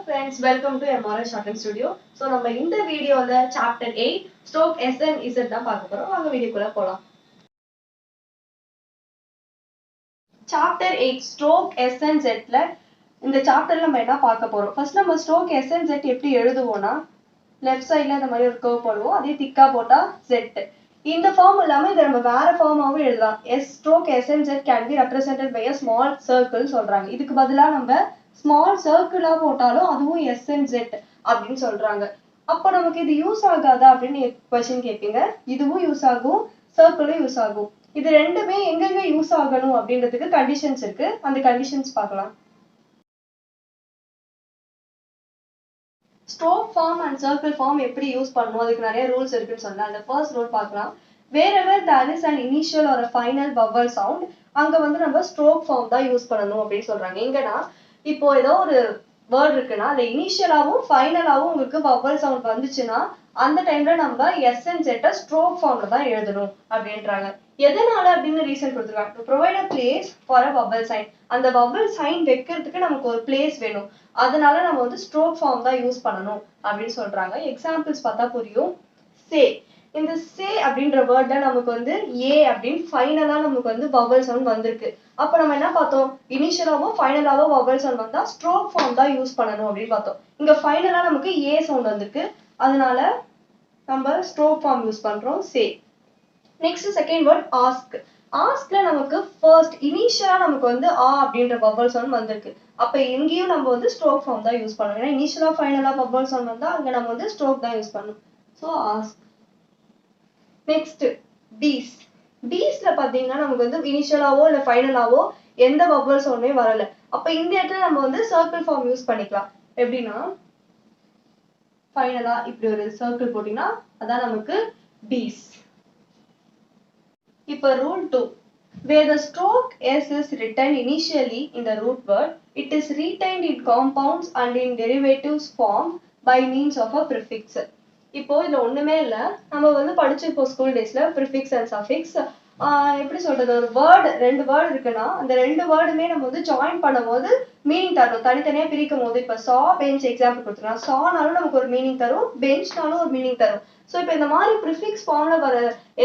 friends, welcome to MRI Shorthand Studio. So நம்ம இந்த வீடியோல chapter 8 stroke S and Z தான் பார்க்க போறோம். வாங்க வீடியோக்குள்ள போலாம். Chapter 8 stroke S and Z ல இந்த சாப்டர்ல நம்ம என்ன பார்க்க போறோம்? ஃபர்ஸ்ட் நம்ம stroke S and Z எப்படி எழுதுவோம்னா லெஃப்ட் சைடுல இந்த மாதிரி ஒரு கர்வ் போடுவோம். அதே திக்கா போட்டா Z. இந்த ஃபார்ம் இல்லாம இத நம்ம வேற ஃபார்மாவும் எழுதலாம். S stroke S and Z can be represented by a small circle சொல்றாங்க. இதுக்கு பதிலா நம்ம ஸ்மால் சர்க்கிளா போட்டாலும் அதுவும் S and Z அப்படின்னு சொல்றாங்க. அப்போ நமக்கு இது யூஸ் ஆகாதா அப்படின்னு क्वेश्चन கேட்பீங்க. இதுவும் யூஸ் ஆகும், சர்க்கிளும் யூஸ் ஆகும். இது ரெண்டுமே எங்கெங்க யூஸ் ஆகணும் அப்படின்றதுக்கு கண்டிஷன்ஸ் இருக்கு. அந்த கண்டிஷன்ஸ் பார்க்கலாம். Stroke form and circle form எப்படி யூஸ் பண்ணணும் அதுக்கு நிறைய ரூல்ஸ் இருக்குன்னு சொன்னேன். அந்த ஃபர்ஸ்ட் ரூல் பார்க்கலாம். wherever there is an initial or a final vowel sound அங்க வந்து நம்ம ஸ்ட்ரோக் ஃபார்ம் தான் யூஸ் பண்ணணும் அப்படின்னு சொல்றாங்க. எங்கன்னா இப்போ ஏதோ ஒரு வேர்ட் இருக்குன்னா அந்த இனிஷியலாவும் ஃபைனலாவும் உங்களுக்கு வவல் சவுண்ட் வந்துச்சுன்னா அந்த டைம்ல நம்ம எஸ் அண்ட் ஜெட்டை ஸ்ட்ரோக் ஃபார்ம்ல தான் எழுதணும் அப்படின்றாங்க. எதனால அப்படின்னு ரீசன் கொடுத்துருக்காங்க. To provide a place for a vowel sign. அந்த வவல் சைன் வைக்கிறதுக்கு நமக்கு ஒரு பிளேஸ் வேணும். அதனால நம்ம வந்து ஸ்ட்ரோக் ஃபார்ம் தான் யூஸ் பண்ணணும் அப்படின்னு சொல்றாங்க. எக்ஸாம்பிள்ஸ் பார்த்தா புரியும். சே இந்த சே அப்படின்ற வேர்ட்ல நமக்கு வந்து ஏ அப்படின்னு ஃபைனலா நமக்கு வந்து வவல் சவுண்ட் வந்திருக்கு. அப்ப நம்ம என்ன பார்த்தோம்? இனிஷியலாவோ ஃபைனலாவோ வவல் சவுண்ட் வந்தா ஸ்ட்ரோக் ஃபார்ம் தான் யூஸ் பண்ணணும் அப்படின்னு பார்த்தோம். இங்க ஃபைனலா நமக்கு ஏ சவுண்ட் வந்திருக்கு. அதனால நம்ம ஸ்ட்ரோக் ஃபார்ம் யூஸ் பண்றோம் say. Next second word ask. ஆஸ்க்ல நமக்கு ஃபர்ஸ்ட் இனிஷியலா நமக்கு வந்து ஆ அப்படின்ற வவல் சவுண்ட் வந்திருக்கு. அப்ப எங்கேயும் நம்ம வந்து ஸ்ட்ரோக் ஃபார்ம் தான் யூஸ் பண்ணணும். ஏன்னா இனிஷியலா ஃபைனலா வவல் சவுண்ட் வந்தா அங்க நம்ம வந்து ஸ்ட்ரோக் தான் யூஸ் பண்ணணும். So ask. Next piece. பீஸ்ல பாத்தீங்கன்னா நமக்கு வந்து இனிஷியலாவோ இல்ல ஃபைனலாவோ எந்த வவல் சவுண்டுமே வரல. அப்ப இந்த இடத்துல நம்ம வந்து சர்க்கிள் ஃபார்ம் யூஸ் பண்ணிக்கலாம். எப்படின்னா ஃபைனலா இப்படி ஒரு சர்க்கிள் போட்டீங்கன்னா அதான் நமக்கு பீஸ். இப்ப rule 2. Where the stroke S is written initially in the root word, it is retained in compounds and in derivatives form by means of a prefix. இப்போ இதுல ஒண்ணுமே இல்ல. நம்ம வந்து படிச்சிருப்போம் ஸ்கூல் டேஸ்ல ப்ரிஃபிக்ஸ் அண்ட் சஃபிக்ஸ். எப்படி சொல்றது, ஒரு வேர்டு ரெண்டு வேர்டு இருக்குன்னா அந்த ரெண்டு வேர்டுமே நம்ம வந்து ஜாயின் பண்ணும்போது மீனிங் தரும். தனித்தனியா பிரிக்கும் போது இப்ப சா பெஞ்ச் எக்ஸாம்பிள் கொடுத்துருக்கோம். சானாலும் நமக்கு ஒரு மீனிங் தரும், பெஞ்ச்னாலும் ஒரு மீனிங் தரும். ஸோ இப்போ இந்த மாதிரி ப்ரிஃபிக்ஸ் ஃபார்ம்ல வர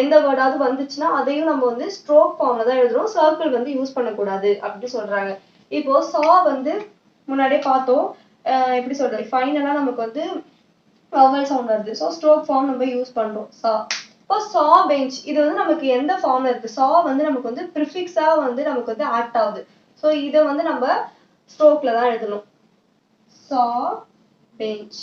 எந்த வேர்டாவது வந்துச்சுன்னா அதையும் நம்ம வந்து ஸ்ட்ரோக் ஃபார்ம்ல தான் எழுதுறோம். சர்க்கிள் வந்து யூஸ் பண்ணக்கூடாது அப்படின்னு சொல்றாங்க. இப்போ சா வந்து முன்னாடியே பார்த்தோம். எப்படி சொல்றது, ஃபைனலா நமக்கு வந்து வவல் சவுண்ட் வருது. ஸோ ஸ்ட்ரோக் ஃபார்ம் நம்ம யூஸ் பண்றோம் சா. இப்போ சா பெஞ்ச் இது வந்து நமக்கு எந்த ஃபார்ம்ல இருக்கு? சா வந்து நமக்கு வந்து ப்ரிஃபிக்ஸா வந்து நமக்கு வந்து ஆக்ட் ஆகுது. ஸோ இதை வந்து நம்ம ஸ்ட்ரோக்ல தான் எழுதணும். சா பெஞ்ச்.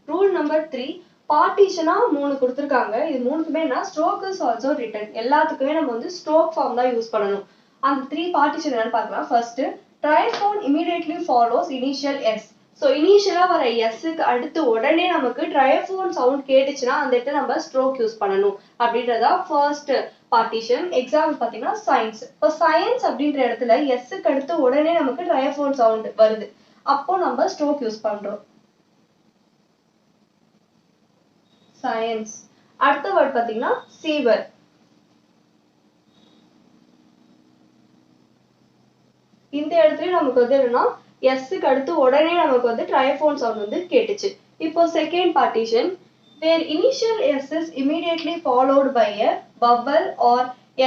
Rule number 3. பார்ட்டிஷனா 3 கொடுத்துருக்காங்க. இது மூணுக்குமே என்ன, ஸ்ட்ரோக் இஸ் ஆல்சோ ரிட்டன். எல்லாத்துக்குமே நம்ம வந்து ஸ்ட்ரோக் ஃபார்ம் தான் யூஸ் பண்ணணும். அந்த 3 பார்ட்டிஷன் என்னன்னு பார்க்கலாம். First triphone immediately follows initial S. So இனிஷியலா வர எஸ்ஸுக்கு அடுத்து உடனே நமக்கு ட்ரைஃபோன் சவுண்ட் கேட்டுச்சுன்னா அந்த இடத்துல நம்ம ஸ்ட்ரோக் யூஸ் பண்ணணும் அப்படின்றதா ஃபர்ஸ்ட் பார்ட்டிஷன். எக்ஸாம்பிள் பார்த்தீங்கன்னா சயின்ஸ். இப்போ சயின்ஸ் அப்படின்ற இடத்துல எஸ்ஸுக்கு அடுத்து உடனே நமக்கு ட்ரைஃபோன் சவுண்ட் வருது. அப்போ நம்ம ஸ்ட்ரோக் யூஸ் பண்றோம். சயின்ஸ். அடுத்த வேர்ட் பாத்தீங்கன்னா சீவர். இந்த இடத்துல நமக்கு வந்து என்னன்னா எஸ்க்கு அடுத்து உடனே நமக்கு வந்து ட்ரைஃபோன் சவுண்ட் வந்து கேட்டுச்சு. இப்போ second partition where initial s is immediately followed by a vowel or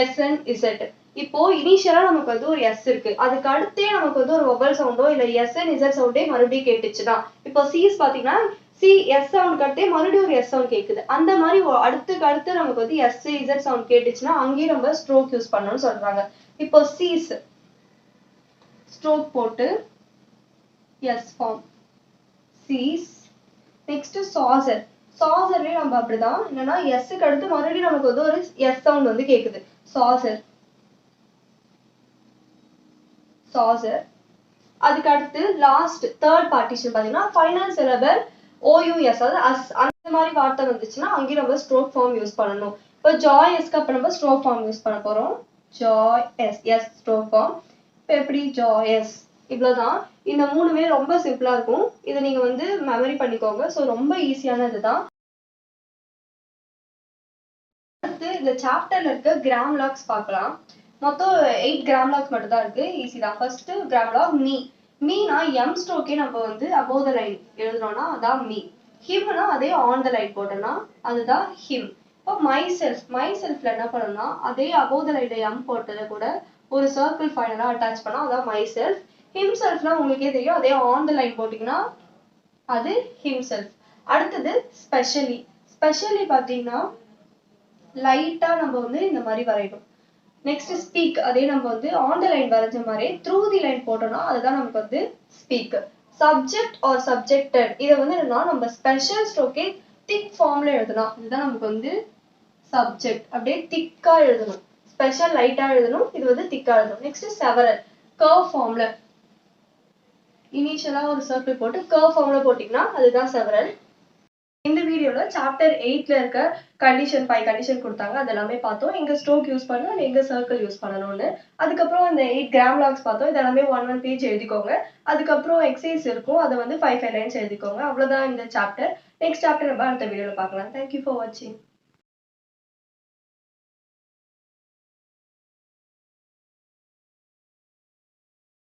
s and z. இப்போ இனிஷியலா நமக்கு வந்து ஒரு s இருக்கு, அதுக்கு அடுத்தே நமக்கு வந்து ஒரு vowel சவுண்டோ இல்ல s and z சவுண்டே மறுபடியும் கேட்டுச்சுன்னா இப்போ சீஸ் பாத்தீங்கன்னா சி எஸ் சவுண்ட் கட்டே மறுபடியும் ஒரு எஸ் சவுண்ட் கேக்குது. அந்த மாதிரி அடுத்து நமக்கு வந்து எஸ் இசட் சவுண்ட் கேட்டுச்சுன்னா அங்கேயும் நம்ம ஸ்ட்ரோக் யூஸ் பண்ணணும்னு சொல்றாங்க. இப்போ சீஸ் ஸ்ட்ரோக் போட்டு S form cheese. Next saucer. சாசர்லயே நம்ம அப்படிதான் என்னன்னா எஸ்க்கு அடுத்து மறுபடியும் நமக்கு வந்து ஒரு எஸ் சவுண்ட் வந்து கேக்குது. Saucer saucer. அதுக்கு அடுத்து லாஸ்ட் தேர்ட் பார்ட்டிஷன் பாத்தீங்கன்னா ஃபைனல் சிலபல் OUS, அதாவது அஸ் அந்த மாதிரி வார்த்தை வந்துச்சுன்னா அங்கேயும் நம்ம ஸ்ட்ரோக் ஃபார்ம் யூஸ் பண்ணணும். இப்போ ஜாய்ஸ்க்கு அப்ப நம்ம ஸ்ட்ரோக் ஃபார்ம் யூஸ் பண்ண போறோம். Joy S S stroke form. இப்போ எப்படி ஜாயஸ். இவ்வளவுதான். இந்த மூணுமே ரொம்ப சிம்பிளா இருக்கும். இதை நீங்க வந்து மெமரி பண்ணிக்கோங்க. ஸோ ரொம்ப ஈஸியானது தான். அடுத்து இந்த சாப்டர்ல இருக்க கிராம் லாக்ஸ் பார்க்கலாம். மொத்தம் 8 கிராம்லாக்ஸ் மட்டும் தான் இருக்கு. ஈஸி தான். First grammalogue me. மீனா எம் ஸ்ட்ரோக்கே நம்ம வந்து above the line எழுதுனோம்னா அதான் மீ. ஹிம்னா அதே ஆன் த லைன் போட்டோம்னா அதுதான் ஹிம். இப்போ மை செல்ஃப்ல என்ன பண்ணணும்னா அதே above the line எம் போட்டதை கூட ஒரு சர்க்கிள் ஃபைனலா அட்டாச் பண்ணா அதான் மை செல்ஃப். ஹிம் செல்ஃப்னா உங்களுக்கே தெரியும், அதே ஆன் த லைன் போட்டீங்கன்னா அது ஹிம் செல்ஃப். அடுத்தது ஸ்பெஷலி பாத்தீங்கன்னா லைட்டா நம்ம வந்து இந்த மாதிரி வரையணும். நெக்ஸ்ட் ஸ்பீக், அதே நம்ம வந்து ஆன் த லைன் வரைஞ்ச மாதிரி த்ரூ தி லைன் போட்டோம்னா அதுதான் நமக்கு வந்து ஸ்பீக். சப்ஜெக்ட் ஆர் சப்ஜெக்டட், இதை வந்து என்னன்னா நம்ம ஸ்பெஷல் ஸ்ட்ரோக்கே திக் ஃபார்ம்ல எழுதலாம். இதுதான் நமக்கு வந்து சப்ஜெக்ட். அப்படியே திக்கா எழுதணும். ஸ்பெஷல் லைட்டா எழுதணும், இது வந்து திக்கா எழுதணும். நெக்ஸ்ட் செவரல், கர்வ் ஃபார்ம்ல இனிஷியலா ஒரு சர்க்கிள் போட்டு கர்வ் ஃபார்ம்ல போட்டீங்கன்னா அதுதான் செவரல். இந்த வீடியோல சாப்டர் 8ல இருக்க கண்டிஷன் 5 கண்டிஷன் கொடுத்தாங்க, அது எல்லாமே பார்த்தோம். எங்க ஸ்ட்ரோக் யூஸ் பண்ணணும், எங்க சர்க்கிள் யூஸ் பண்ணணும்னு. அதுக்கப்புறம் இந்த 8 கிராம்லாக்ஸ் பார்த்தோம். இது எல்லாமே 1 பேஜ் எழுதிக்கோங்க. அதுக்கப்புறம் எக்ஸசைஸ் இருக்கும், அதை வந்து 5 லைன்ஸ் எழுதிக்கோங்க. அவ்வளவுதான் இந்த சாப்டர். நெக்ஸ்ட் சாப்டர் நம்ம அடுத்த வீடியோல பார்க்கலாம். தேங்க்யூ ஃபார் வாட்சிங்.